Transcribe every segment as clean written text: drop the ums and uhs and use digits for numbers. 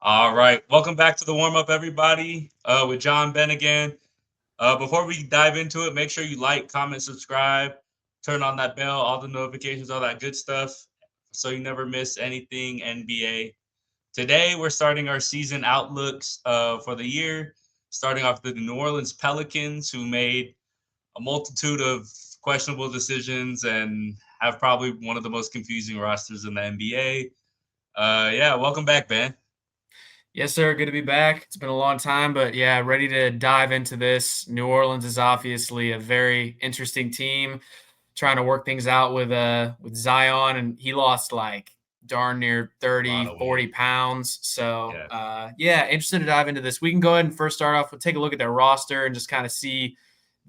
All right. Welcome back to the warm up, everybody, with John Ben again. Before we dive into it, make sure you like, comment, subscribe, turn on that bell, all the notifications, all that good stuff, so you never miss anything NBA. Today, we're starting our season outlooks for the year, starting off with the New Orleans Pelicans, who made a multitude of questionable decisions and have probably one of the most confusing rosters in the NBA. Yeah, welcome back, Ben. Yes, sir. Good to be back. It's been a long time, but yeah, ready to dive into this. New Orleans is obviously a very interesting team, trying to work things out with Zion, and he lost like darn near A lot 30, of 40 weight. pounds. So Yeah. yeah, interested to dive into this. We can go ahead and first start off with take a look at their roster and just kind of see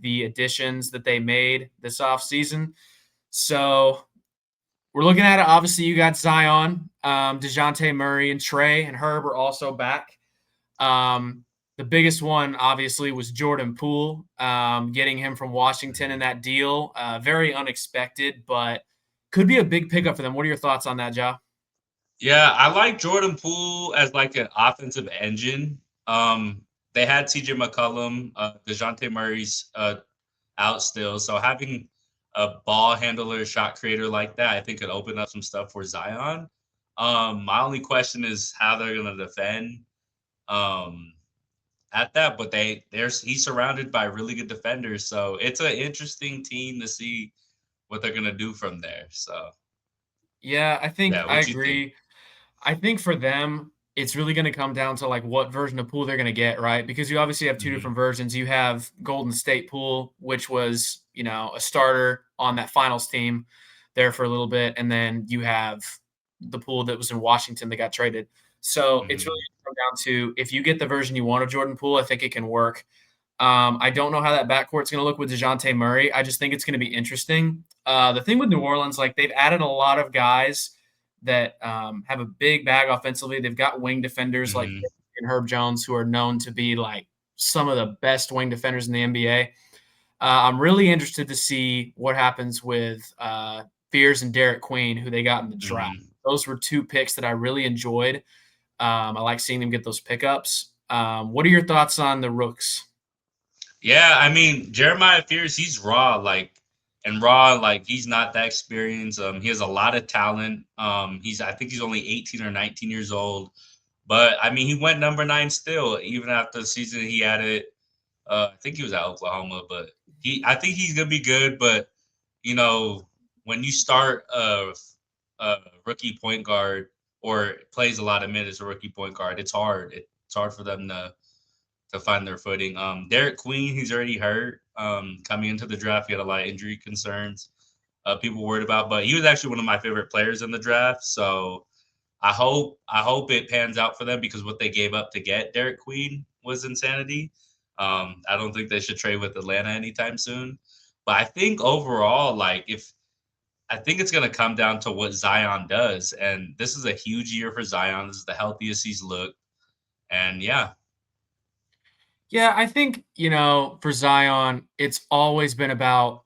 the additions that they made this offseason. So we're looking at it. Obviously, you got Zion, DeJounte Murray, and Trey and Herb are also back. Um, the biggest one, obviously, was Jordan Poole, getting him from Washington in Mhm. that deal. Very unexpected, but could be a big pickup for them. What are your thoughts on that, Ja? Yeah, I like Jordan Poole as like an offensive engine. They had TJ McCollum, DeJounte Murray's out still. So having a ball handler, shot creator like that, I think could open up some stuff for Zion. My only question is how they're gonna defend um at that, but he's surrounded by really good defenders. So it's an interesting team to see what they're gonna do from there. So Yeah, yeah, I what you think? agree. I think for them, it's really going to come down to like what version of Poole they're going to get, right? Because you obviously have two Hmm. different versions. You have Golden State Poole, which was, a starter on that finals team there for a little bit. And then you have the Poole that was in Washington that got traded. So it's really Hmm. gonna come down to if you get the version you want of Jordan Poole, I think it can work. I don't know how that backcourt's going to look with DeJounte Murray. I just think it's going to be interesting. The thing with New Orleans, like they've added a lot of guys that have a big bag offensively. They've got wing defenders like Hmm. and Herb Jones, who are known to be like some of the best wing defenders in the NBA. I'm really interested to see what happens with Fears and Derik Queen, who they got in the draft. Hmm. Those were two picks that I really enjoyed. I like seeing them get those pickups. What are your thoughts on the Rooks? Yeah, I mean Jeremiah Fears, he's raw, like he's not that experienced. He has a lot of talent. I think he's only 18 or 19 years old, but I mean he went number nine still, even after the season he had it. I think he was at Oklahoma, but I think he's gonna be good. But you know, when you start a rookie point guard or plays a lot of minutes, a rookie point guard, it's hard. It's hard for them to find their footing. Derek Queen, he's already hurt. Coming into the draft, he had a lot of injury concerns. People worried about, but he was actually one of my favorite players in the draft. So I hope it pans out for them because what they gave up to get Derek Queen was insanity. I don't think they should trade with Atlanta anytime soon. But I think overall, like if I think it's going to come down to what Zion does, and this is a huge year for Zion. This is the healthiest he's looked, and yeah, Yeah, I think, for Zion, it's always been about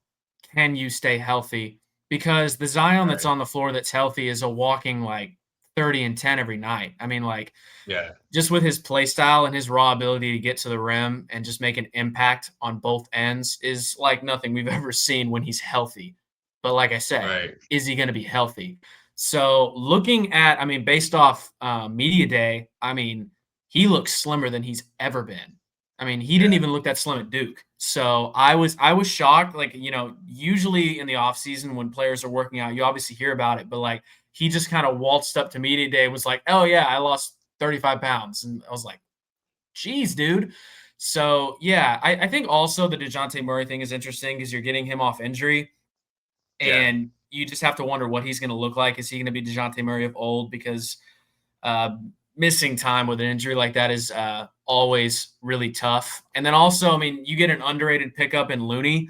can you stay healthy? Because the Zion that's right, on the floor that's healthy is a walking like 30 and 10 every night. I mean, like yeah, just with his play style and his raw ability to get to the rim and just make an impact on both ends is like nothing we've ever seen when he's healthy. But like I said, right. is he going to be healthy? So looking at, I mean, based off media day, I mean, he looks slimmer than he's ever been. I mean, he didn't Yeah. even look that slim at Duke. So I was shocked. Like, usually in the offseason when players are working out, you obviously hear about it, but like he just kind of waltzed up to media day, was like, oh yeah, I lost 35 pounds. And I was like, geez, dude. So yeah, I think also the DeJounte Murray thing is interesting because you're getting him off injury. Yeah. And you just have to wonder what he's going to look like. Is he going to be DeJounte Murray of old? Because uh, missing time with an injury like that is always really tough. And then also, I mean, you get an underrated pickup in Looney.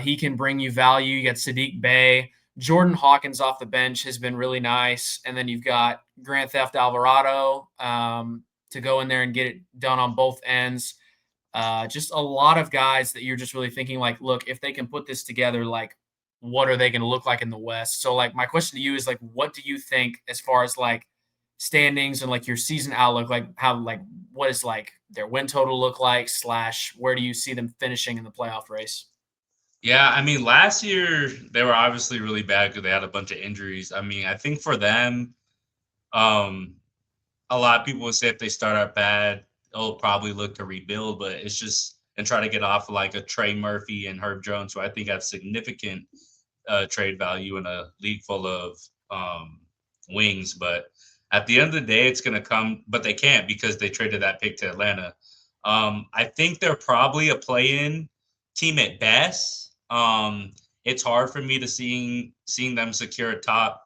He can bring you value. You got Sadiq Bey. Jordan Hawkins off the bench has been really nice. And then you've got Grand Theft Alvarado to go in there and get it done on both ends. Just a lot of guys that you're just really thinking like, look, if they can put this together, like, what are they going to look like in the West? So, like, my question to you is like, what do you think as far as like standings and like your season outlook, like how like what is like their win total look like slash where do you see them finishing in the playoff race? Yeah, I mean, last year they were obviously really bad because they had a bunch of injuries. I mean, I think for them, um, a lot of people would say if they start out bad, they'll probably look to rebuild, but it's just and try to get off like a Trey Murphy and Herb Jones, who I think have significant trade value in a league full of wings. But at the end of the day, it's going to come, but they can't because they traded that pick to Atlanta. I think they're probably a play-in team at best. It's hard for me to seeing them secure a top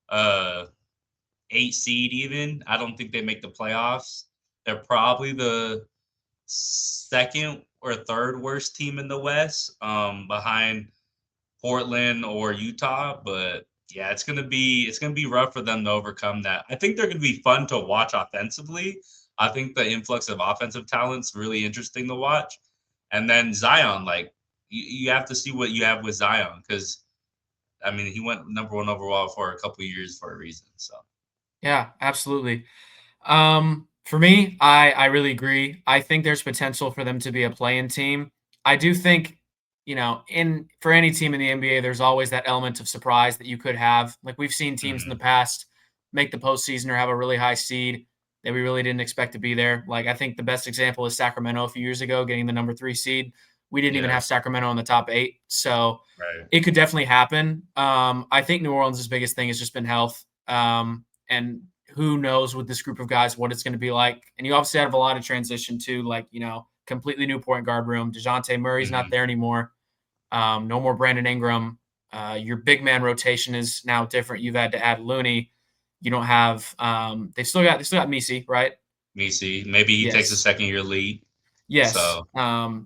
uh, 8 seed. Even I don't think they make the playoffs. They're probably the second or third worst team in the West, behind Portland or Utah. But yeah, it's gonna be rough for them to overcome that. I think they're gonna be fun to watch offensively. I think the influx of offensive talent's really interesting to watch. And then Zion, like you have to see what you have with Zion because I mean he went number one overall for a couple of years for a reason. So Yeah, absolutely. For me, I really agree. I think there's potential for them to be a play-in team. I do think, in for any team in the NBA, there's always that element of surprise that you could have. Like we've seen teams in the mhm. past make the postseason or have a really high seed that we really didn't expect to be there. Like I think the best example is Sacramento a few years ago getting the number 3 seed. We didn't even Yeah, have Sacramento in the top 8. So right. it could definitely happen. I think New Orleans' biggest thing has just been health. And who knows with this group of guys what it's going to be like. And you obviously have a lot of transition too, like, completely new point guard room. DeJounte Murray's not Mhm. there anymore. No more Brandon Ingram. Your big man rotation is now different. You've had to add Looney. You don't have they still got Misi, right? Me see. Maybe he takes a Yes. second year lead. Yes, So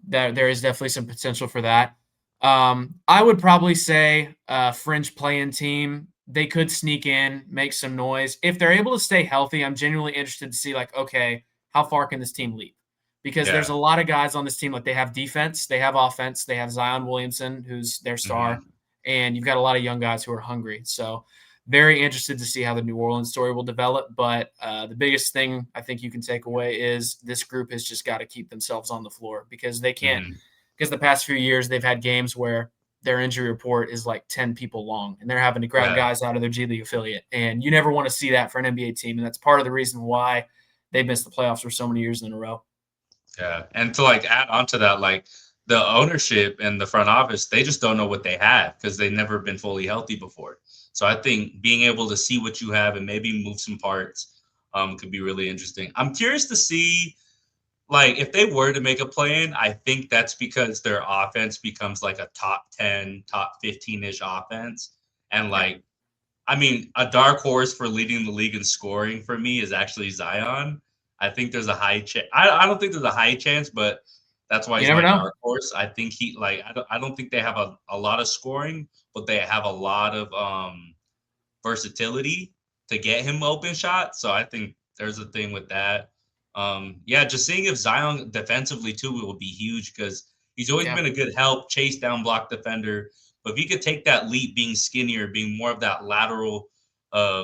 there is definitely some potential for that. I would probably say fringe play-in team. They could sneak in, make some noise if they're able to stay healthy. I'm genuinely interested to see like, okay, how far can this team leap? Because there's yeah. a lot of guys on this team. Like they have defense, they have offense, they have Zion Williamson, who's their star, Mhm. and you've got a lot of young guys who are hungry. So very interested to see how the New Orleans story will develop. But the biggest thing I think you can take away is this group has just got to keep themselves on the floor because they can't. Mhm. Because the past few years they've had games where their injury report is like 10 people long and they're having to grab Yeah. guys out of their G League affiliate. And you never want to see that for an NBA team. And that's part of the reason why they've missed the playoffs for so many years in a row. Yeah. And to like add on to that, like the ownership and the front office, they just don't know what they have because they've never been fully healthy before. So I think being able to see what you have and maybe move some parts could be really interesting. I'm curious to see like if they were to make a plan, I think that's because their offense becomes like a top 10, top 15-ish offense. And Yeah. like I mean, a dark horse for leading the league in scoring for me is actually Zion. I think there's a high chance. I don't think there's a high chance, but that's why You he's never my know. dark horse. I think he like I don't think they have a lot of scoring, but they have a lot of versatility to get him open shots. So I think there's a thing with that. Yeah, just seeing if Zion defensively too will be huge because he's always Yeah. been a good help, chase down block defender. But if he could take that leap, being skinnier, being more of that lateral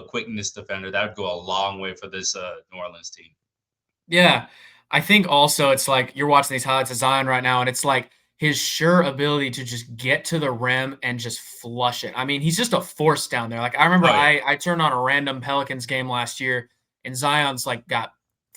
quickness defender, that would go a long way for this New Orleans team. Yeah. I think also it's like you're watching these highlights of Zion right now, and it's like his sure ability to just get to the rim and just flush it. I mean, he's just a force down there. Like I remember Oh yeah, I turned on a random Pelicans game last year, and Zion's like got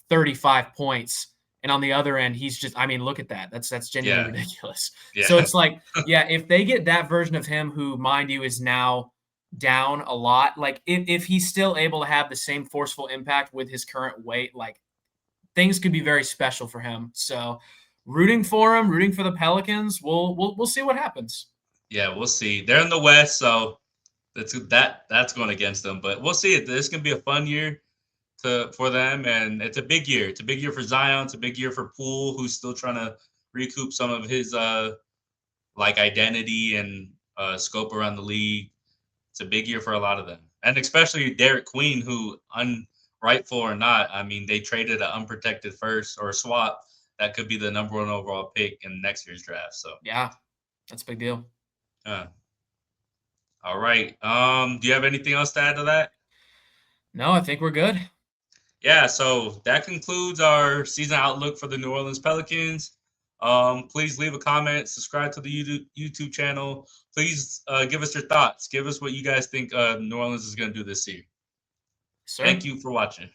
35 points. And on the other end, he's just, I mean, look at that. That's genuinely yeah, ridiculous. So yeah. it's like, yeah, if they get that version of him, who, mind you, is now down a lot, like if he's still able to have the same forceful impact with his current weight, like things could be very special for him. So rooting for him, rooting for the Pelicans. We'll see what happens. Yeah, we'll see. They're in the West, so that's going against them. But we'll see. This can be a fun year to for them, and it's a big year. It's a big year for Zion. It's a big year for Poole, who's still trying to recoup some of his like identity and scope around the league. It's a big year for a lot of them, and especially Derek Queen, who rightful or not, I mean they traded an unprotected first or a swap that could be the number one overall pick in next year's draft. So, Yeah, that's a big deal. uh, all right. Do you have anything else to add to that? No, I think we're good. Yeah, so that concludes our season outlook for the New Orleans Pelicans. Please leave a comment, subscribe to the YouTube channel. Please give us your thoughts. Give us what you guys think New Orleans is going to do this year. Sir. Thank you for watching.